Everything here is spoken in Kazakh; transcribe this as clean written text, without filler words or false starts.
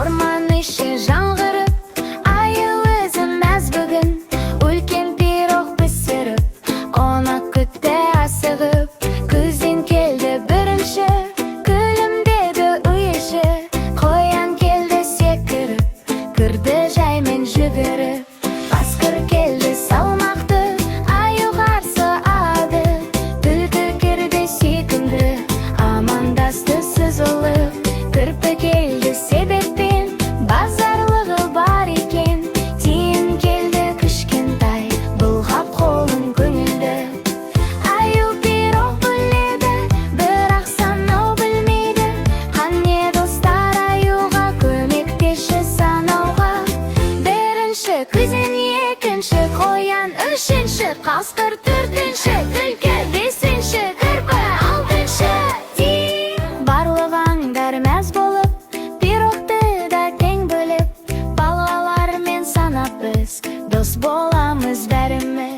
орман іші жаңғырып, айыл өзіміз бүгін үлкен пирог пісіріп, қонақ күтті асығып. Күзден келді бірінші, күлімдеді үй іші, қоян келді секіріп, кірді жаймен жүгіріп. Қасқыр келді салмақты, аю қарсы ады, түлкі кірді сүйкімді, амандасты сызылып. Кірпі келді себеппен, базарлығы бар екен, тиын келді кішкентай, бұлғап қолын көңілді. Аю пирог біледі, бірақ санау білмейді, қане достар аюға көмектесші санауға. Бірінші күзен, екінші қоян, үшінші қасқыр, төртінші түлкі, бесінші кірпі, алтыншы тиын. Барлық аңдар мәз болып, пирогты да тең бөліп, балалармен санап біз дос боламыз бәріміз.